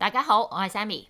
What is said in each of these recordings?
大家好，我係 Sammy。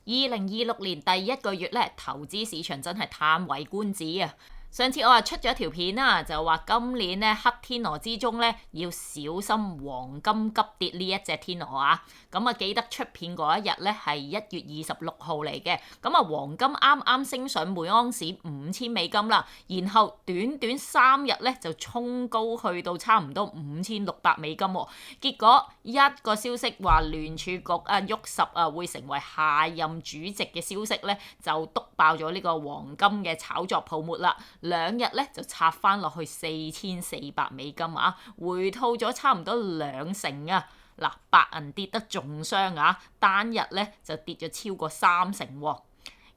2026年第一個月咧，投資市場真係嘆為觀止啊！上次我話出咗條片啦，就話今年咧黑天鵝之中咧要小心黃金急跌呢一隻天鵝啊！咁啊記得出片嗰一日咧係1月26號嚟嘅，咁啊黃金啱啱升上每盎司$5000啦，然後短短3日咧就衝高去到差唔多$5600喎。結果一個消息話聯儲局沃什會成為下任主席嘅消息咧，就篤爆咗呢個黃金嘅炒作泡沫啦。2日咧就插翻落去$4400啊，回吐咗差唔多2成啊！嗱，白銀跌得仲傷啊，單日咧就跌咗超過3成喎。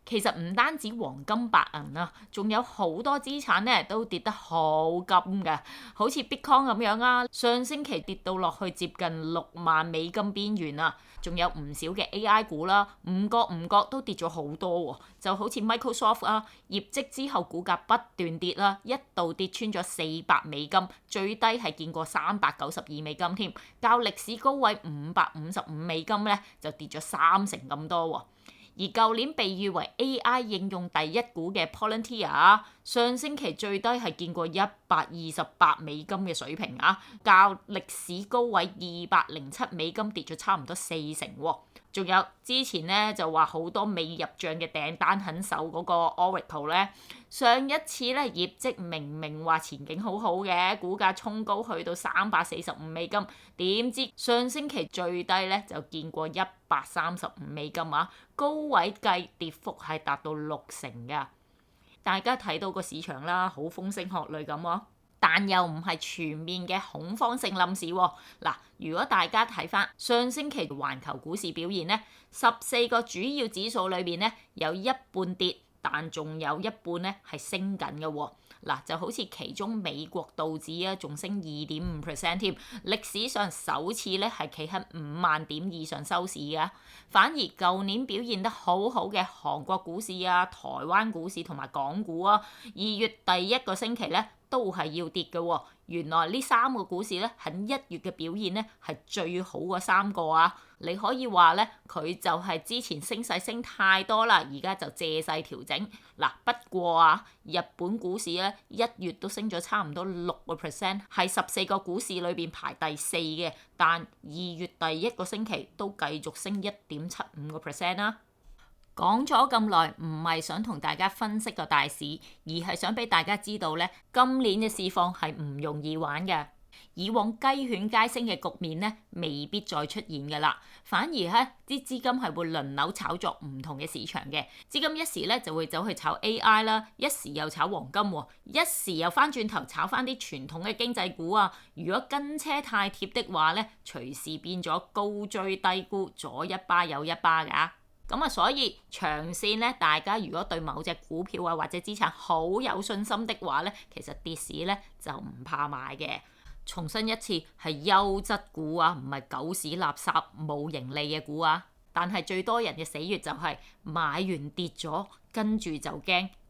其實唔單止黃金白銀啊，仲有好多資產咧都跌得好急嘅，好似 Bitcoin 咁樣啊，上星期跌到落去接近$60,000邊緣啊，仲有唔少嘅 AI 股啦，唔覺都跌咗好多喎，就好似 Microsoft 啊，業績之後股價不斷跌啦，一度跌穿咗$400，最低係見過$392添，較歷史高位$555咧就跌咗3成咁多喎。而舊年被譽為 AI 應用第一股嘅 Palantir 上星期最低係見過$128嘅水平啊，較歷史高位$207跌咗差唔多4成喎。仲有之前咧就話好多未入帳嘅訂單很手嗰個 Oracle 咧，上一次咧業績明話前景好嘅，股價衝高去到$345，點知上星期最低咧就見過$135啊，高位計跌幅係達到6成㗎。大家睇到個市場啦，好風聲鶴唳咁喎。但又唔係全面嘅恐慌性冧市喎。嗱，如果大家睇翻上星期環球股市表現咧，14個主要指數裏邊咧有一半跌，但仲有一半咧係升緊嘅喎。嗱，就好似其中美國道指啊，仲升2.5%添，歷史上首次咧係企喺50,000點以上收市嘅。反而舊年表現得好好嘅韓國股市啊、台灣股市同埋港股啊，2月第一個星期咧都係要跌嘅喎。原來呢3個股市咧喺1月嘅表現咧係最好嗰3個啊！你可以話咧佢就係之前升勢升太多啦，而家就借勢調整。嗱，不過啊，日本股市咧1月都升咗差唔多6%，係14個股市裏邊排第4嘅，但2月第一個星期都繼續升1.75%啦。講咗咁耐，唔係想同大家分析個大市，而係想俾大家知道咧，今年嘅市況係唔容易玩嘅。以往雞犬皆升嘅局面咧，未必再出現㗎啦。反而咧，啲資金係會輪流炒作唔同嘅市場嘅。資金一時咧就會走去炒 AI 啦，一時又炒黃金喎，一時又翻轉頭炒翻啲傳統嘅經濟股啊。如果跟車太貼的話咧，隨時變咗高追低沽，左一巴右一巴㗎。咁啊，所以長線咧，大家如果對某隻股票啊或者資產好有信心的話咧，其實跌市咧就唔怕買嘅。重申一次，係優質股啊，唔係狗屎垃圾冇盈利嘅股啊。但係最多人嘅死穴就係買完跌咗，跟住就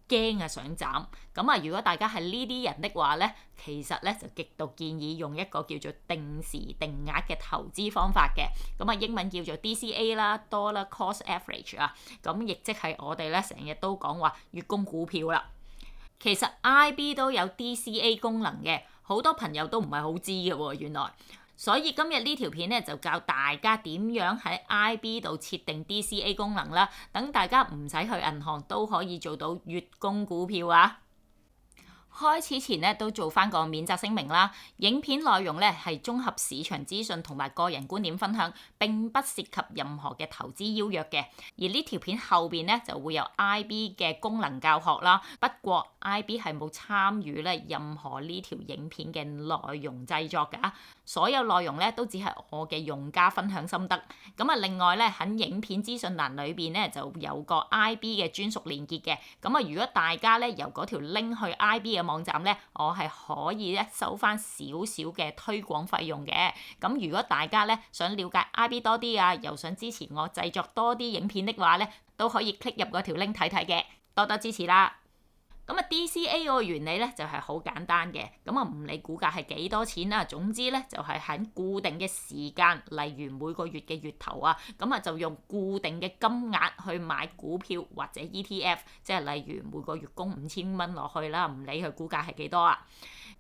驚啊想斬。咁啊，如果大家係呢啲人的話咧，其實咧就極度建議用一個叫做定時定額嘅投資方法嘅。咁啊，英文叫做 DCA 啦，Dollar Cost Average 啊。咁亦即係我哋咧成日都講話月供股票啦。其實 IB 都有 DCA 功能嘅。好多朋友都唔係好知嘅喎，原來，所以今日呢條片咧就教大家點樣喺 IB 度設定 DCA 功能啦，等大家唔使去銀行都可以做到月供股票啊！開始前咧都做翻個免責聲明啦，影片內容咧係綜合市場資訊同埋個人觀點分享，並不涉及任何嘅投資邀約嘅。而呢條片後邊咧就會有 IB 嘅功能教學啦，不過 IB 係冇參與咧任何呢條影片嘅內容製作㗎。所有內容咧都只係我嘅用家分享心得。咁啊，另外咧喺影片資訊欄裏邊咧就有個 IB 嘅專屬連結嘅。咁啊，如果大家咧由嗰條 link 去 IB 嘅網站咧，我係可以咧收翻少少嘅推廣費用嘅。咁如果大家咧想了解 IB 多啲啊，又想支持我製作多啲影片的話咧，都可以 click 入嗰條 link 睇睇嘅。多多支持啦！咁啊，DCA 嗰個原理咧就係好簡單嘅，咁啊唔理股價係幾多錢啦，總之咧就係喺固定嘅時間，例如每個月嘅月頭啊，咁啊就用固定嘅金額去買股票或者 ETF，即係例如每個月供5000蚊落去啦，唔理佢股價係幾多啊。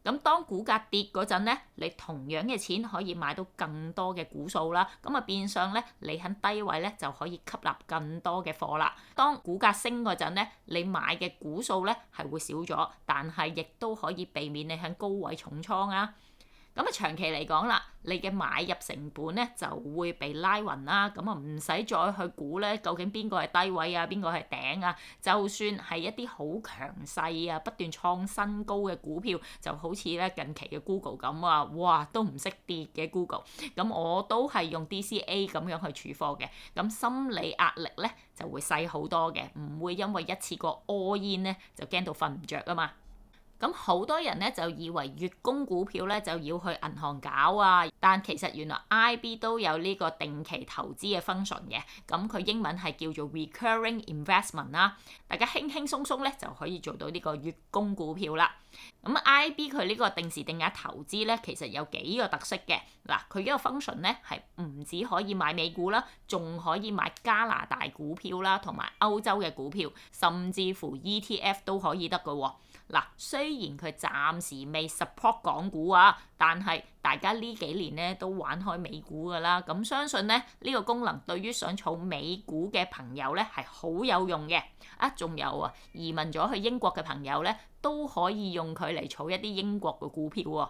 咁當股價跌嗰陣咧，你同樣嘅錢可以買到更多嘅股數啦，咁啊變相咧你喺低位咧就可以吸納更多嘅貨啦。當股價升嗰陣咧，你買嘅股數咧係會少咗，但係亦都可以避免你喺高位重倉啊。咁啊長期嚟講啦，你嘅買入成本咧就會被拉勻啦，咁啊唔使再去估咧究竟邊個係低位啊，邊個係頂啊。就算係一啲好強勢啊，不斷創新高嘅股票，就好似咧近期嘅 Google 咁啊，哇都唔識跌嘅 Google，咁我都係用 DCA 咁樣去儲貨嘅，咁心理壓力咧就會細好多嘅，唔會因為一次過 all in 咧就驚到瞓唔着啊嘛。咁好多人咧就以為月供股票咧就要去銀行搞啊，但其實原來 IB 都有呢個定期投資嘅 function 嘅，咁佢英文係叫做 recurring investment 啦，大家輕輕鬆鬆咧就可以做到呢個月供股票啦。咁 IB 佢呢個定時定額投資咧，其實有幾個特色嘅。嗱，佢呢個 function 咧係唔止可以買美股啦，仲可以買加拿大股票啦，同埋歐洲嘅股票，甚至乎 ETF 都可以得㗎喎。嗱，雖然佢暫時未 support 港股啊，但係大家呢幾年咧都玩開美股㗎啦，咁相信咧呢個功能對於想儲美股嘅朋友咧係好有用嘅。仲有啊，移民咗去英國嘅朋友咧都可以用佢嚟儲一啲英國嘅股票喎。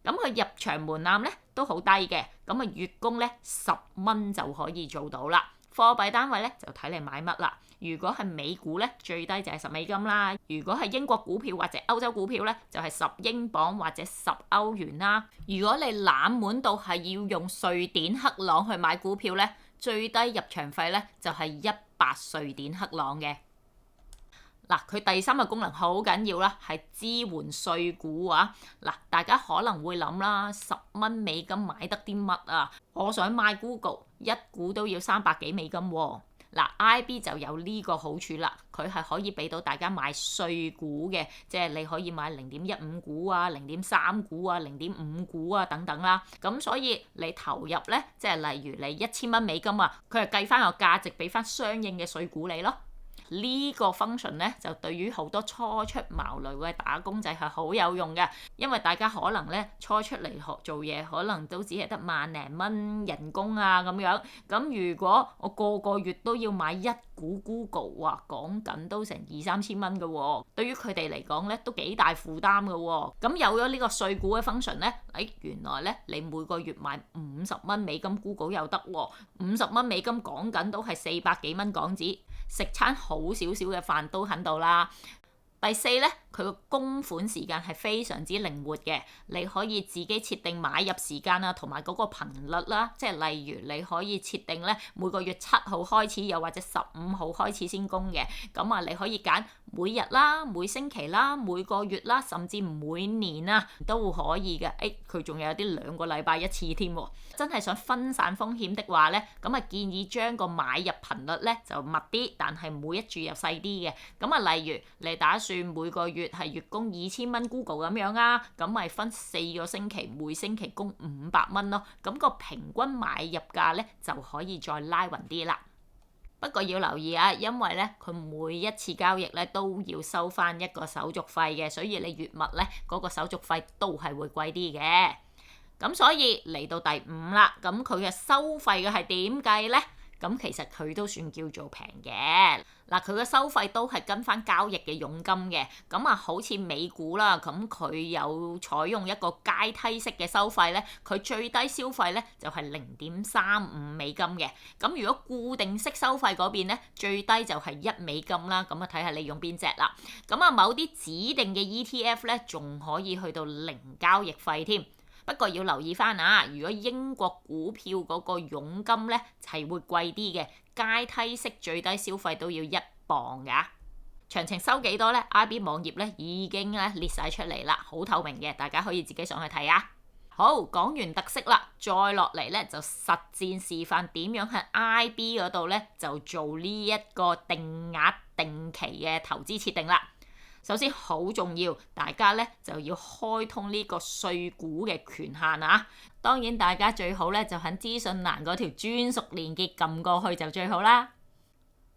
咁佢入場門檻咧都好低嘅，咁啊月供咧10蚊就可以做到啦。貨幣單位咧就睇你買乜啦。如果係美股咧，最低就係$10啦。如果係英國股票或者歐洲股票咧，就係$10或者$10啦。如果你冷門到係要用瑞典克朗去買股票咧，最低入場費咧就係100瑞典克朗嘅。嗱，佢第三個功能好緊要啦，係支援稅股啊！嗱，大家可能會諗啦，$10買得啲乜啊？我想買 Google，一股都要300幾美金喎。嗱，IB 就有呢個好處啦，佢係可以俾到大家買稅股嘅，即係你可以買0.15股啊、0.3股啊、0.5股啊等等啦。咁所以你投入咧，即係例如你$1000啊，佢係計翻個價值俾翻相應嘅稅股你咯。呢個 function 咧就對於好多初出茅廬嘅打工仔係好有用嘅，因為大家可能咧初出嚟學做嘢，可能都只係得萬零蚊人工啊咁樣。咁如果我個個月都要買一股 Google，哇，講緊都成2-3千蚊嘅喎，對於佢哋嚟講咧都幾大負擔嘅喎。咁有咗呢個稅股嘅 function 咧，原來咧你每個月買$50 Google 又得喎，$50講緊都係400幾蚊港紙，食餐好少少嘅飯都喺度啦。第四咧，佢個供款時間係非常之靈活嘅，你可以自己設定買入時間啊，同埋嗰個頻率啦。即係例如你可以設定咧每個月7號開始，又或者15號開始先供嘅。咁啊，你可以揀每日啦、每星期啦、每個月啦，甚至每年啊都可以嘅。佢仲有啲2個禮拜一次添喎。真係想分散風險的話咧，咁啊建議將個買入頻率咧就密啲，但係每一注又細啲嘅。咁啊，例如你打算每個月係月供2000蚊 Google 咁樣啊，咁咪分4個星期，每星期供500蚊咯。咁個平均買入價咧就可以再拉勻啲啦。不過要留意啊，因為咧佢每一次交易咧都要收翻一個手續費嘅，所以你越密咧嗰個手續費都係會貴啲嘅。咁所以嚟到第5啦，咁佢嘅收費嘅係點計咧？咁其實佢都算叫做平嘅。嗱，佢嘅收費都係跟翻交易嘅佣金嘅。咁啊，好似美股啦，咁佢有採用一個階梯式嘅收費咧，佢最低消費咧就係$0.35嘅。咁如果固定式收費嗰邊咧，最低就係$1啦。咁啊，睇下你用邊隻啦。咁啊，某啲指定嘅 ETF 咧，仲可以去到0交易費添。不過要留意翻啊，如果英國股票嗰個佣金咧係會貴啲嘅，階梯式最低消費都要$1㗎。詳情收幾多咧？IB 網頁咧已經咧列晒出嚟啦，好透明嘅，大家可以自己上去睇啊。好，講完特色啦，再落嚟咧就實戰示範點樣喺 IB 嗰度咧就做呢一個定額定期嘅投資設定啦。首先好重要，大家咧就要開通呢個稅股嘅權限啊！當然大家最好咧就喺資訊欄嗰條專屬連結撳過去就最好啦。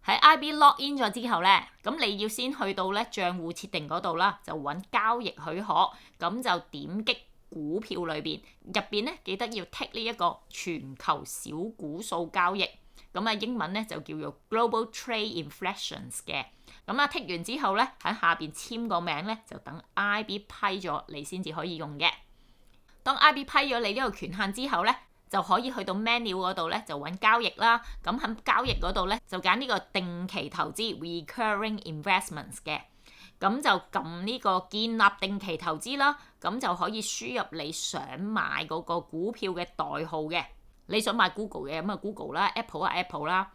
喺 IB log in 咗之後咧，咁你要先去到咧帳戶設定嗰度啦，就揾交易許可，咁就點擊股票裏邊入邊咧，記得要剔呢一個全球小股數交易，咁啊英文咧就叫做 Global Trade Inflections 嘅。咁啊，剔完之後咧，喺下邊簽個名咧，就等 IB 批咗，你先至可以用嘅。當 IB 批咗你呢個權限之後咧，就可以去到 menu 嗰度咧，就揾交易啦。咁喺交易嗰度咧，就揀呢個定期投資 recurring investments 嘅。咁就撳呢個建立定期投資啦。咁就可以輸入你想買嗰個股票嘅代號嘅。你想買 Google 嘅咁啊 Google 啦 ，Apple 啊 Apple 啦。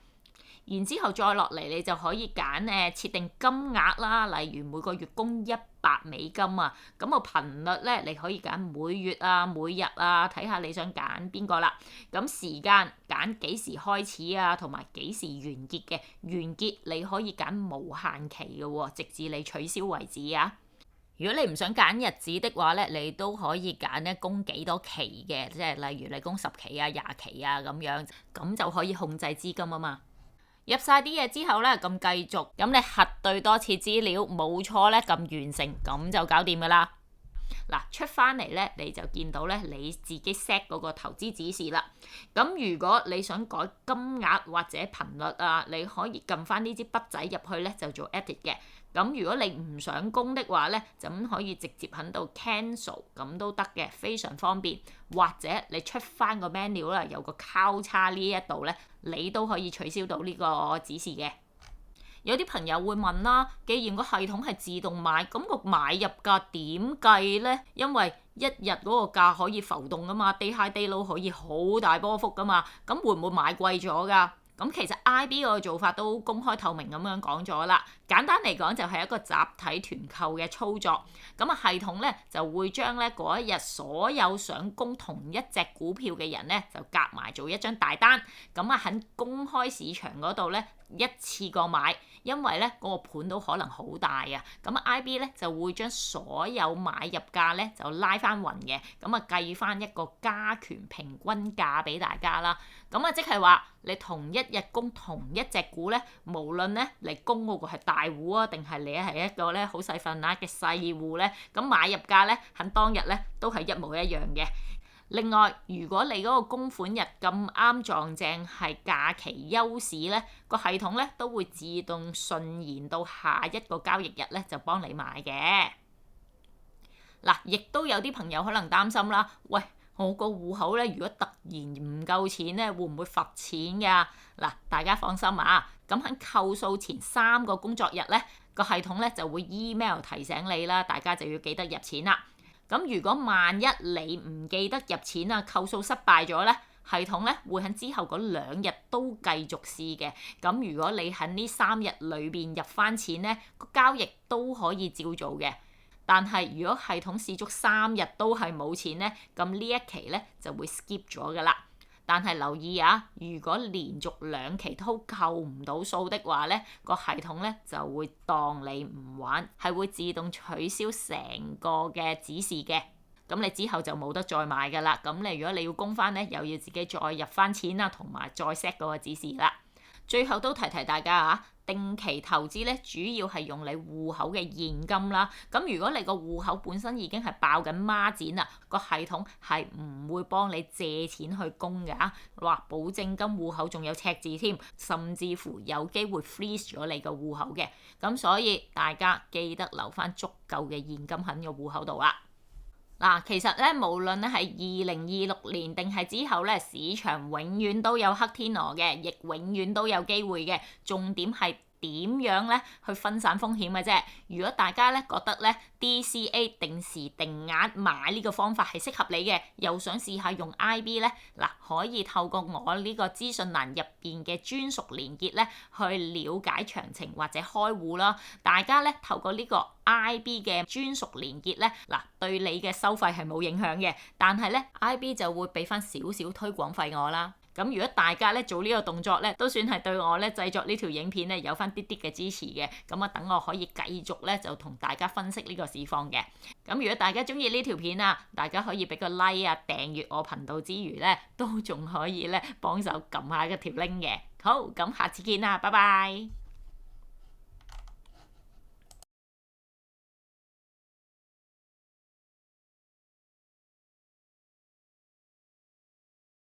然之後再落嚟，你就可以揀設定金額啦，例如每個月供$100啊，咁個頻率咧你可以揀每月啊、每日啊，睇下你想揀邊個啦。咁時間揀幾時開始啊，同埋幾時完結嘅，完結你可以揀無限期嘅喎，直至你取消為止啊。如果你唔想揀日子的話咧，你都可以揀咧供幾多期嘅，即係例如你供10期啊、20期啊咁樣，咁就可以控制資金啊嘛。入晒啲嘢之後咧，咁繼續，咁你核對多次資料，冇錯咧，撳完成，咁就搞掂噶啦。嗱，出翻嚟咧，你就見到咧你自己 set 嗰個投資指示啦。咁如果你想改金額或者頻率啊，你可以撳翻呢支筆仔入去咧，就做 edit 嘅。咁如果你唔想供的話咧，就咁可以直接喺度 cancel 咁都得嘅，非常方便。或者你出翻個 menu 啦，有個交叉呢一度咧，你都可以取消到呢個指示嘅。有啲朋友會問啦，既然個系統係自動買，咁個買入價點計呢？因為一日嗰個價可以浮動噶嘛，day high day low可以好大波幅噶嘛，咁會唔會買貴咗㗎？咁其實 IB 個做法都公開透明咁樣講咗啦。簡單嚟講就係一個集體團購嘅操作。咁啊系統咧就會將咧嗰一日所有想供同一隻股票嘅人咧就夾埋做一張大單。咁啊喺公開市場嗰度咧一次過買，因為咧嗰個盤都可能好大啊。咁 IB 咧就會將所有買入價咧就拉翻勻嘅，咁啊計翻一個加權平均價俾大家啦。咁啊即係話你同一日供同一隻股咧，無論咧你供嗰個係大戶啊，定係你係一個咧好細份額嘅細戶咧，咁買入價咧喺當日咧都係一模一樣嘅。另外，如果你嗰個供款日咁啱撞正係假期休市咧，個系統咧都會自動順延到下一個交易日咧就幫你買嘅。嗱，亦都有啲朋友可能擔心啦，喂，我個戶口咧如果突然唔夠錢咧，會唔會罰錢㗎？嗱，大家放心啊，咁喺扣數前3個工作日咧，個系統咧就會 email 提醒你啦，大家就要記得入錢啦。咁如果萬一你唔記得入錢啊，扣數失敗咗咧，系統咧會喺之後嗰2日都繼續試嘅。咁如果你喺呢3日裏邊入翻錢咧，個交易都可以照做嘅。但係如果系統試足3日都係冇錢咧，咁呢一期咧就會 skip 咗噶啦。但係留意啊，如果連續2期都扣唔到數的話咧，個系統咧就會當你唔玩，係會自動取消成個嘅指示嘅。咁你之後就冇得再買噶啦。咁你如果你要供翻咧，又要自己再入翻錢啦，同埋再 set 嗰個指示啦。最後都提提大家啊，定期投資咧主要係用你戶口嘅現金啦。咁如果你個戶口本身已經係爆緊孖展啦，個系統係唔會幫你借錢去供嘅啊。話保證金戶口仲有赤字添，甚至乎有機會 freeze 咗你個戶口嘅。咁所以大家記得留翻足夠嘅現金喺個戶口度啦。嗱，其實咧，無論咧係2026年定係之後咧，市場永遠都有黑天鵝嘅，亦永遠都有機會嘅。重點係點樣咧去分散風險嘅啫。如果大家咧覺得咧 DCA 定時定額買呢個方法係適合你嘅，又想試下用 IB 咧，嗱，可以透過我呢個資訊欄入邊嘅專屬連結咧去了解詳情或者開戶啦。大家咧透過呢個 IB 嘅專屬連結咧，嗱，對你嘅收費係冇影響嘅，但係咧 IB 就會俾翻少少推廣費我啦。咁如果大家咧做呢個動作咧，都算係對我咧製作呢條影片咧有翻啲啲嘅支持嘅。咁啊，等我可以繼續咧就同大家分析呢個市況嘅。咁如果大家中意呢條片啊，大家可以俾個 like 啊，訂閱我頻道之餘咧，都仲可以咧幫手撳下嗰條 link 嘅。好，咁下次見啦，拜拜。